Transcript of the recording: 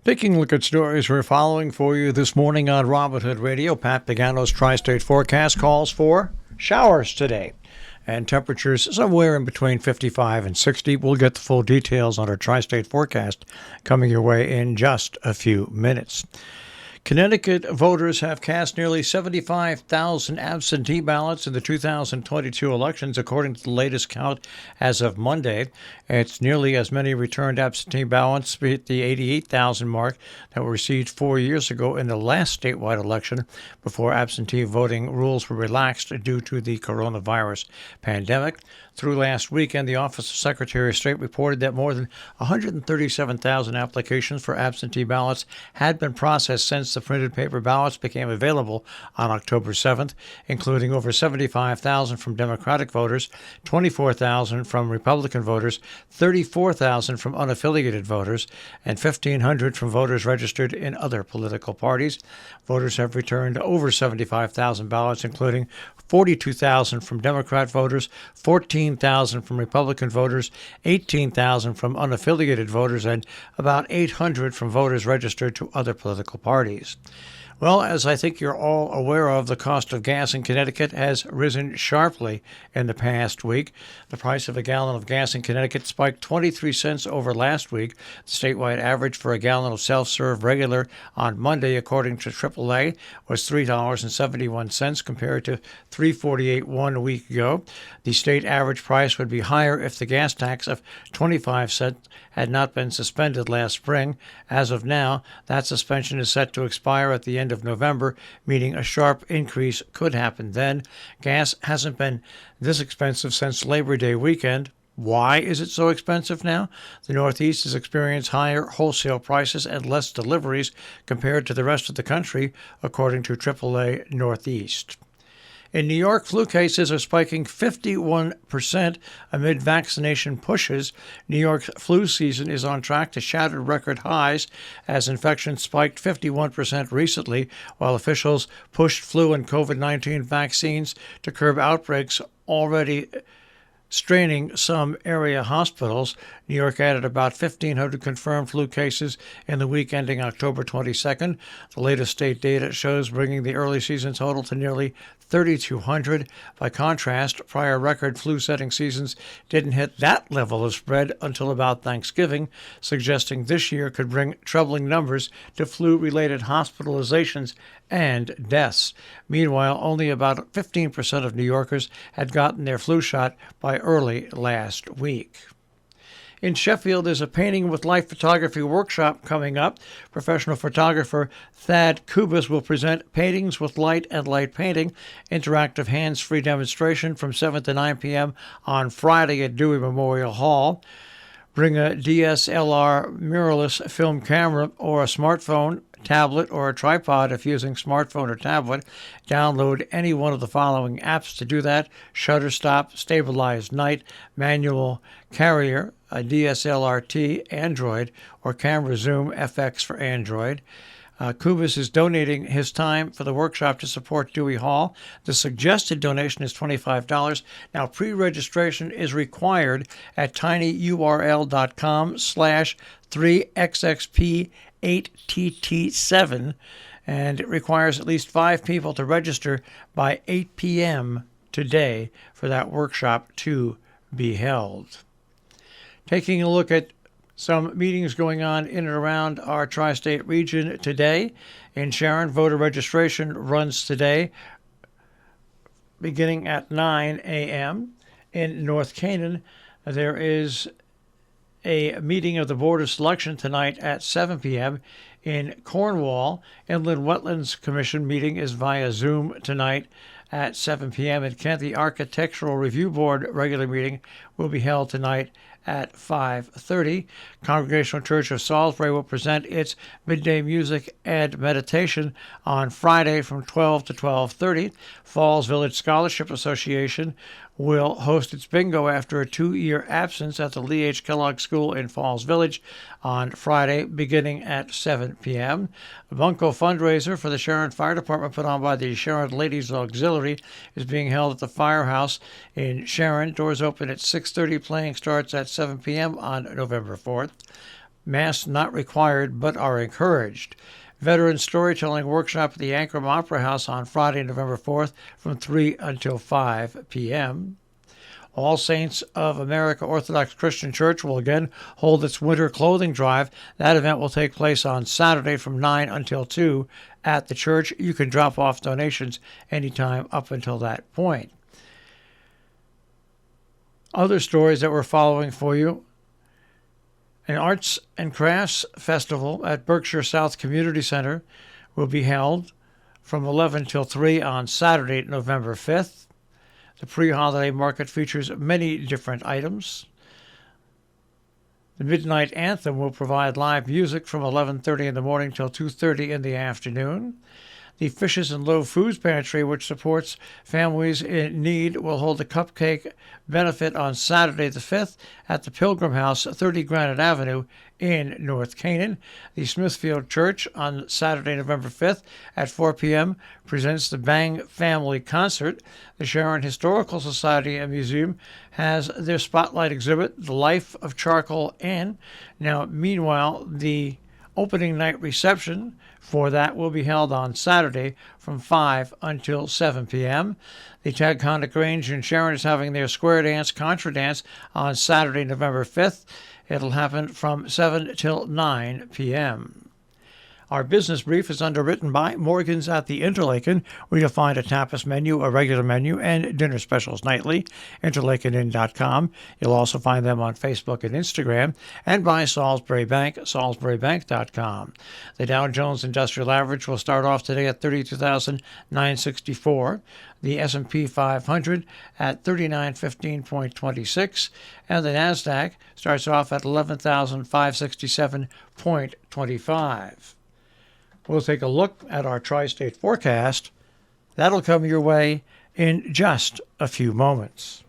Taking a look at stories we're following for you this morning on Robin Hood Radio. Pat Pagano's Tri-State forecast calls for showers today and temperatures somewhere in between 55 and 60. We'll get the full details on our Tri-State forecast coming your way in just a few minutes. Connecticut voters have cast nearly 75,000 absentee ballots in the 2022 elections, according to the latest count as of Monday. It's nearly as many returned absentee ballots, beat the 88,000 mark that were received 4 years ago in the last statewide election before absentee voting rules were relaxed due to the coronavirus pandemic. Through last weekend, the Office of Secretary of State reported that more than 137,000 applications for absentee ballots had been processed since the printed paper ballots became available on October 7th, including over 75,000 from Democratic voters, 24,000 from Republican voters, 34,000 from unaffiliated voters, and 1,500 from voters registered in other political parties. Voters have returned over 75,000 ballots, including 42,000 from Democrat voters, 14,000 from Republican voters, 18,000 from unaffiliated voters, and about 800 from voters registered to other political parties. Well, as I think you're all aware of, the cost of gas in Connecticut has risen sharply in the past week. The price of a gallon of gas in Connecticut spiked 23 cents over last week. The statewide average for a gallon of self-serve regular on Monday, according to AAA, was $3.71 compared to $3.48 1 week ago. The state average price would be higher if the gas tax of 25 cents had not been suspended last spring. As of now, that suspension is set to expire at the end of November, meaning a sharp increase could happen then. Gas hasn't been this expensive since Labor Day weekend. Why is it so expensive now? The Northeast has experienced higher wholesale prices and less deliveries compared to the rest of the country, according to AAA Northeast. In New York, flu cases are spiking 51% amid vaccination pushes. New York's flu season is on track to shatter record highs as infections spiked 51% recently, while officials pushed flu and COVID-19 vaccines to curb outbreaks already straining some area hospitals. New York added about 1,500 confirmed flu cases in the week ending October 22nd. The latest state data shows bringing the early season total to nearly 3,200. By contrast, prior record flu-setting seasons didn't hit that level of spread until about Thanksgiving, suggesting this year could bring troubling numbers to flu-related hospitalizations and deaths. Meanwhile, only about 15% of New Yorkers had gotten their flu shot by early last week. In Sheffield, there's a painting with life photography workshop coming up. Professional photographer Thad Kubas will present Paintings with Light and Light Painting, interactive hands-free demonstration from 7 to 9 p.m. on Friday at Dewey Memorial Hall. Bring a DSLR mirrorless film camera or a smartphone, tablet, or a tripod if using smartphone or tablet. Download any one of the following apps to do that: Shutterstop, Stabilized Night, Manual Carrier, a DSLR-T, Android, or Camera Zoom FX for Android. Kubas is donating his time for the workshop to support Dewey Hall. The suggested donation is $25. Now, pre-registration is required at tinyurl.com/3xxp8tt7, and it requires at least 5 people to register by 8 p.m. today for that workshop to be held. Taking a look at some meetings going on in and around our tri-state region today. In Sharon, voter registration runs today beginning at 9 a.m. In North Canaan, there is a meeting of the Board of Selection tonight at 7 p.m. In Cornwall, Inland Wetlands Commission meeting is via Zoom tonight at 7 p.m. In Kent, the Architectural Review Board regular meeting will be held tonight at 5:30. Congregational Church of Salisbury will present its midday music and meditation on Friday from 12 to 12:30. Falls Village Scholarship Association will host its bingo after a 2-year absence at the Lee H. Kellogg School in Falls Village on Friday, beginning at 7 p.m. A Bunko fundraiser for the Sharon Fire Department, put on by the Sharon Ladies Auxiliary, is being held at the Firehouse in Sharon. Doors open at 6:30. Playing starts at 7 p.m. on November 4th. Masks not required but are encouraged. Veteran Storytelling Workshop at the Ankrum Opera House on Friday, November 4th from 3 until 5 p.m. All Saints of America Orthodox Christian Church will again hold its winter clothing drive. That event will take place on Saturday from 9 until 2 at the church. You can drop off donations anytime up until that point. Other stories that we're following for you. An Arts and Crafts Festival at Berkshire South Community Center will be held from 11 till 3 on Saturday, November 5th. The pre-holiday market features many different items. The Midnight Anthem will provide live music from 11:30 in the morning till 2:30 in the afternoon. The Fishes and Low Foods Pantry, which supports families in need, will hold a cupcake benefit on Saturday the 5th at the Pilgrim House, 30 Granite Avenue in North Canaan. The Smithfield Church on Saturday, November 5th at 4 p.m. presents the Bang Family Concert. The Sharon Historical Society and Museum has their spotlight exhibit, The Life of Charcoal Ann. Now, meanwhile, the opening night reception for that will be held on Saturday from 5 until 7 p.m. The Tagconic Range in Sharon is having their Square Dance Contra Dance on Saturday, November 5th. It'll happen from 7 till 9 p.m. Our business brief is underwritten by Morgan's at the Interlaken, where you'll find a tapas menu, a regular menu, and dinner specials nightly. interlakenin.com. You'll also find them on Facebook and Instagram. And by Salisbury Bank, salisburybank.com. The Dow Jones Industrial Average will start off today at 32,964. The S&P 500 at 3915.26. And the NASDAQ starts off at 11,567.25. We'll take a look at our tri-state forecast. That'll come your way in just a few moments.